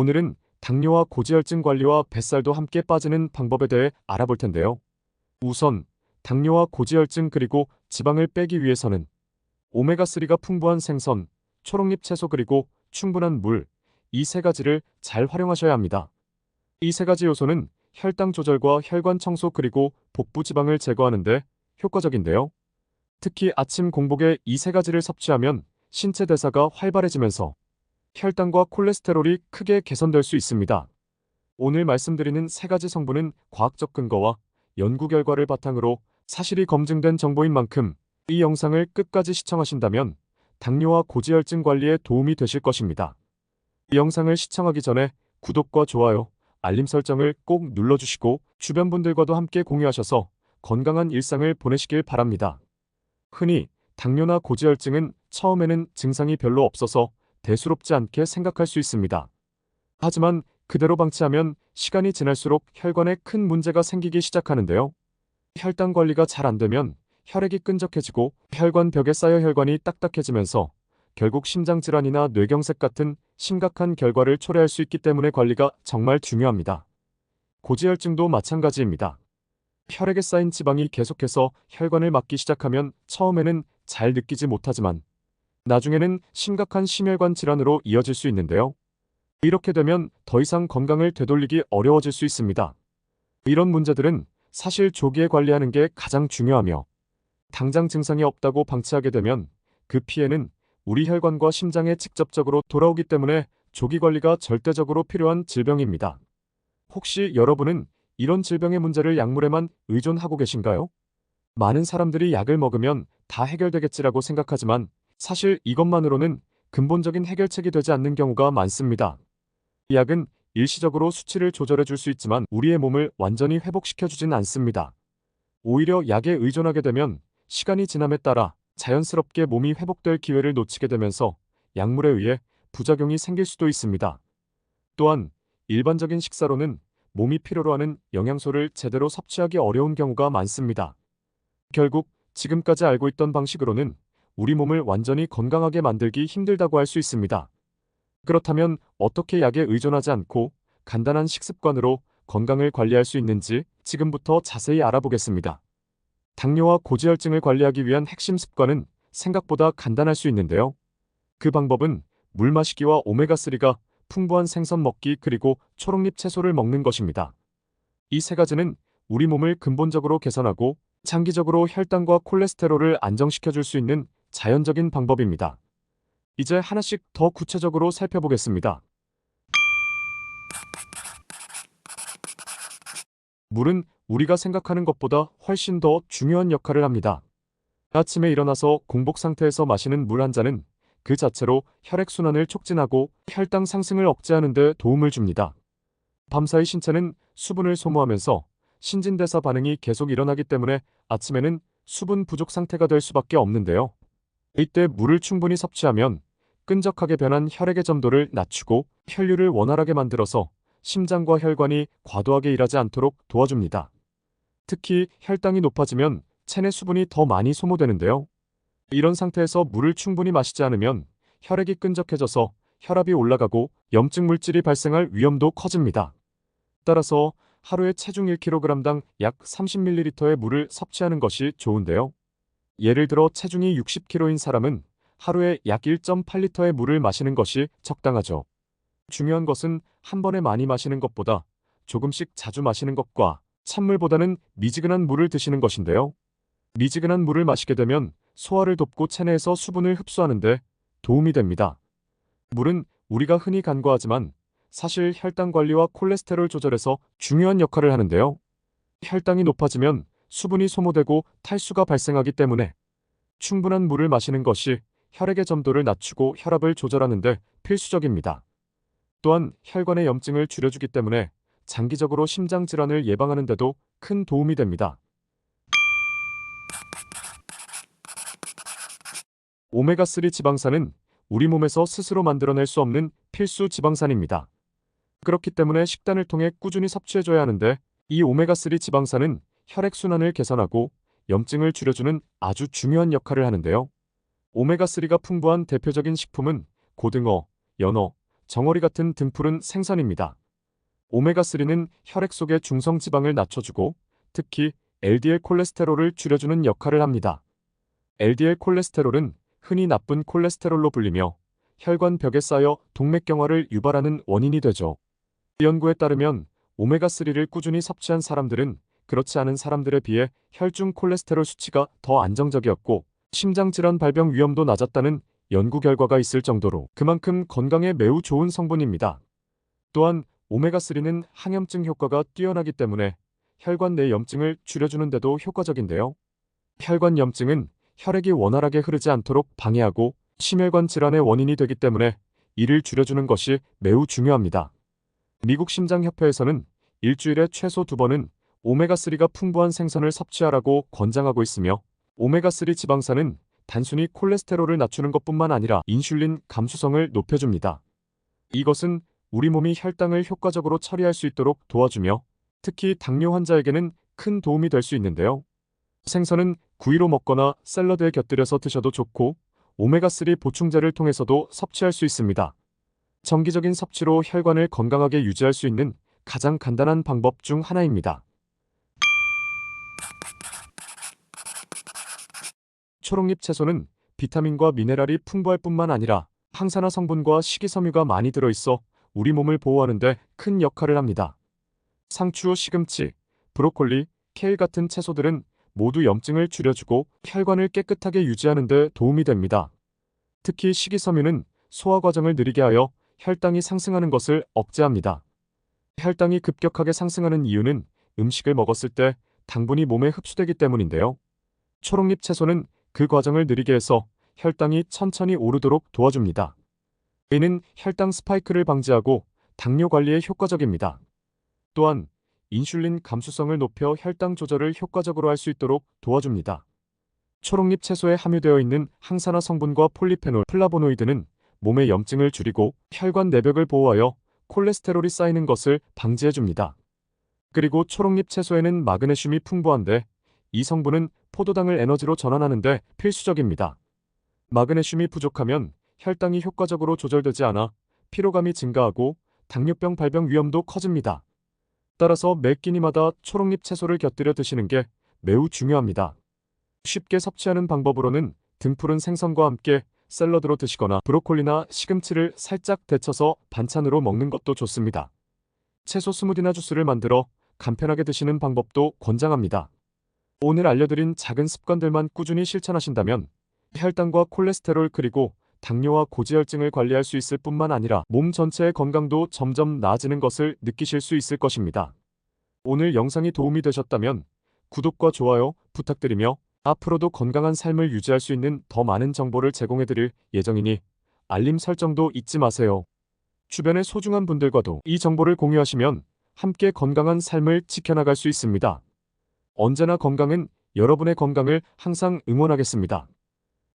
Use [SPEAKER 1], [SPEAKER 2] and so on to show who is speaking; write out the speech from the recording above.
[SPEAKER 1] 오늘은 당뇨와 고지혈증 관리와 뱃살도 함께 빠지는 방법에 대해 알아볼 텐데요. 우선 당뇨와 고지혈증 그리고 지방을 빼기 위해서는 오메가3가 풍부한 생선, 초록잎 채소 그리고 충분한 물, 이 세 가지를 잘 활용하셔야 합니다. 이 세 가지 요소는 혈당 조절과 혈관 청소 그리고 복부 지방을 제거하는 데 효과적인데요. 특히 아침 공복에 이 세 가지를 섭취하면 신체 대사가 활발해지면서 혈당과 콜레스테롤이 크게 개선될 수 있습니다. 오늘 말씀드리는 세 가지 성분은 과학적 근거와 연구 결과를 바탕으로 사실이 검증된 정보인 만큼 이 영상을 끝까지 시청하신다면 당뇨와 고지혈증 관리에 도움이 되실 것입니다. 이 영상을 시청하기 전에 구독과 좋아요, 알림 설정을 꼭 눌러주시고 주변 분들과도 함께 공유하셔서 건강한 일상을 보내시길 바랍니다. 흔히 당뇨나 고지혈증은 처음에는 증상이 별로 없어서 대수롭지 않게 생각할 수 있습니다. 하지만 그대로 방치하면 시간이 지날수록 혈관에 큰 문제가 생기기 시작하는데요. 혈당 관리가 잘 안 되면 혈액이 끈적해지고 혈관 벽에 쌓여 혈관이 딱딱해지면서 결국 심장질환이나 뇌경색 같은 심각한 결과를 초래할 수 있기 때문에 관리가 정말 중요합니다. 고지혈증도 마찬가지입니다. 혈액에 쌓인 지방이 계속해서 혈관을 막기 시작하면 처음에는 잘 느끼지 못하지만 나중에는 심각한 심혈관 질환으로 이어질 수 있는데요. 이렇게 되면 더 이상 건강을 되돌리기 어려워질 수 있습니다. 이런 문제들은 사실 조기에 관리하는 게 가장 중요하며 당장 증상이 없다고 방치하게 되면 그 피해는 우리 혈관과 심장에 직접적으로 돌아오기 때문에 조기 관리가 절대적으로 필요한 질병입니다. 혹시 여러분은 이런 질병의 문제를 약물에만 의존하고 계신가요? 많은 사람들이 약을 먹으면 다 해결되겠지라고 생각하지만 사실 이것만으로는 근본적인 해결책이 되지 않는 경우가 많습니다. 이 약은 일시적으로 수치를 조절해 줄 수 있지만 우리의 몸을 완전히 회복시켜 주진 않습니다. 오히려 약에 의존하게 되면 시간이 지남에 따라 자연스럽게 몸이 회복될 기회를 놓치게 되면서 약물에 의해 부작용이 생길 수도 있습니다. 또한 일반적인 식사로는 몸이 필요로 하는 영양소를 제대로 섭취하기 어려운 경우가 많습니다. 결국 지금까지 알고 있던 방식으로는 우리 몸을 완전히 건강하게 만들기 힘들다고 할 수 있습니다. 그렇다면 어떻게 약에 의존하지 않고 간단한 식습관으로 건강을 관리할 수 있는지 지금부터 자세히 알아보겠습니다. 당뇨와 고지혈증을 관리하기 위한 핵심 습관은 생각보다 간단할 수 있는데요. 그 방법은 물 마시기와 오메가3가 풍부한 생선 먹기 그리고 초록잎 채소를 먹는 것입니다. 이 세 가지는 우리 몸을 근본적으로 개선하고 장기적으로 혈당과 콜레스테롤을 안정시켜 줄 수 있는 자연적인 방법입니다. 이제 하나씩 더 구체적으로 살펴보겠습니다. 물은 우리가 생각하는 것보다 훨씬 더 중요한 역할을 합니다. 아침에 일어나서 공복 상태에서 마시는 물 한 잔은 그 자체로 혈액순환을 촉진하고 혈당 상승을 억제하는 데 도움을 줍니다. 밤사이 신체는 수분을 소모하면서 신진대사 반응이 계속 일어나기 때문에 아침에는 수분 부족 상태가 될 수밖에 없는데요. 이때 물을 충분히 섭취하면 끈적하게 변한 혈액의 점도를 낮추고 혈류를 원활하게 만들어서 심장과 혈관이 과도하게 일하지 않도록 도와줍니다. 특히 혈당이 높아지면 체내 수분이 더 많이 소모되는데요. 이런 상태에서 물을 충분히 마시지 않으면 혈액이 끈적해져서 혈압이 올라가고 염증 물질이 발생할 위험도 커집니다. 따라서 하루에 체중 1kg당 약 30ml의 물을 섭취하는 것이 좋은데요. 예를 들어 체중이 60kg인 사람은 하루에 약 1.8리터의 물을 마시는 것이 적당하죠. 중요한 것은 한 번에 많이 마시는 것보다 조금씩 자주 마시는 것과 찬물보다는 미지근한 물을 드시는 것인데요. 미지근한 물을 마시게 되면 소화를 돕고 체내에서 수분을 흡수하는 데 도움이 됩니다. 물은 우리가 흔히 간과하지만 사실 혈당 관리와 콜레스테롤 조절에서 중요한 역할을 하는데요. 혈당이 높아지면 수분이 소모되고 탈수가 발생하기 때문에 충분한 물을 마시는 것이 혈액의 점도를 낮추고 혈압을 조절하는 데 필수적입니다. 또한 혈관의 염증을 줄여주기 때문에 장기적으로 심장 질환을 예방하는 데도 큰 도움이 됩니다. 오메가3 지방산은 우리 몸에서 스스로 만들어낼 수 없는 필수 지방산입니다. 그렇기 때문에 식단을 통해 꾸준히 섭취해줘야 하는데 이 오메가3 지방산은 혈액순환을 개선하고 염증을 줄여주는 아주 중요한 역할을 하는데요. 오메가3가 풍부한 대표적인 식품은 고등어, 연어, 정어리 같은 등푸른 생선입니다. 오메가3는 혈액 속의 중성 지방을 낮춰주고 특히 LDL 콜레스테롤을 줄여주는 역할을 합니다. LDL 콜레스테롤은 흔히 나쁜 콜레스테롤로 불리며 혈관 벽에 쌓여 동맥경화를 유발하는 원인이 되죠. 연구에 따르면 오메가3를 꾸준히 섭취한 사람들은 그렇지 않은 사람들에 비해 혈중 콜레스테롤 수치가 더 안정적이었고 심장질환 발병 위험도 낮았다는 연구 결과가 있을 정도로 그만큼 건강에 매우 좋은 성분입니다. 또한 오메가3는 항염증 효과가 뛰어나기 때문에 혈관 내 염증을 줄여주는 데도 효과적인데요. 혈관 염증은 혈액이 원활하게 흐르지 않도록 방해하고 심혈관 질환의 원인이 되기 때문에 이를 줄여주는 것이 매우 중요합니다. 미국 심장협회에서는 일주일에 최소 2번은 오메가3가 풍부한 생선을 섭취하라고 권장하고 있으며 오메가3 지방산은 단순히 콜레스테롤을 낮추는 것뿐만 아니라 인슐린 감수성을 높여줍니다. 이것은 우리 몸이 혈당을 효과적으로 처리할 수 있도록 도와주며 특히 당뇨 환자에게는 큰 도움이 될 수 있는데요. 생선은 구이로 먹거나 샐러드에 곁들여서 드셔도 좋고 오메가3 보충제를 통해서도 섭취할 수 있습니다. 정기적인 섭취로 혈관을 건강하게 유지할 수 있는 가장 간단한 방법 중 하나입니다. 초록잎 채소는 비타민과 미네랄이 풍부할 뿐만 아니라 항산화 성분과 식이섬유가 많이 들어있어 우리 몸을 보호하는 데 큰 역할을 합니다. 상추, 시금치, 브로콜리, 케일 같은 채소들은 모두 염증을 줄여주고 혈관을 깨끗하게 유지하는 데 도움이 됩니다. 특히 식이섬유는 소화 과정을 느리게 하여 혈당이 상승하는 것을 억제합니다. 혈당이 급격하게 상승하는 이유는 음식을 먹었을 때 당분이 몸에 흡수되기 때문인데요. 초록잎 채소는 그 과정을 느리게 해서 혈당이 천천히 오르도록 도와줍니다. 이는 혈당 스파이크를 방지하고 당뇨 관리에 효과적입니다. 또한 인슐린 감수성을 높여 혈당 조절을 효과적으로 할 수 있도록 도와줍니다. 초록잎 채소에 함유되어 있는 항산화 성분과 폴리페놀, 플라보노이드는 몸의 염증을 줄이고 혈관 내벽을 보호하여 콜레스테롤이 쌓이는 것을 방지해줍니다. 그리고 초록잎 채소에는 마그네슘이 풍부한데 이 성분은 포도당을 에너지로 전환하는 데 필수적입니다. 마그네슘이 부족하면 혈당이 효과적으로 조절되지 않아 피로감이 증가하고 당뇨병 발병 위험도 커집니다. 따라서 매 끼니마다 초록잎 채소를 곁들여 드시는 게 매우 중요합니다. 쉽게 섭취하는 방법으로는 등푸른 생선과 함께 샐러드로 드시거나 브로콜리나 시금치를 살짝 데쳐서 반찬으로 먹는 것도 좋습니다. 채소 스무디나 주스를 만들어 간편하게 드시는 방법도 권장합니다. 오늘 알려드린 작은 습관들만 꾸준히 실천하신다면 혈당과 콜레스테롤 그리고 당뇨와 고지혈증을 관리할 수 있을 뿐만 아니라 몸 전체의 건강도 점점 나아지는 것을 느끼실 수 있을 것입니다. 오늘 영상이 도움이 되셨다면 구독과 좋아요 부탁드리며 앞으로도 건강한 삶을 유지할 수 있는 더 많은 정보를 제공해드릴 예정이니 알림 설정도 잊지 마세요. 주변의 소중한 분들과도 이 정보를 공유하시면 함께 건강한 삶을 지켜나갈 수 있습니다. 언제나 건강은 여러분의 건강을 항상 응원하겠습니다.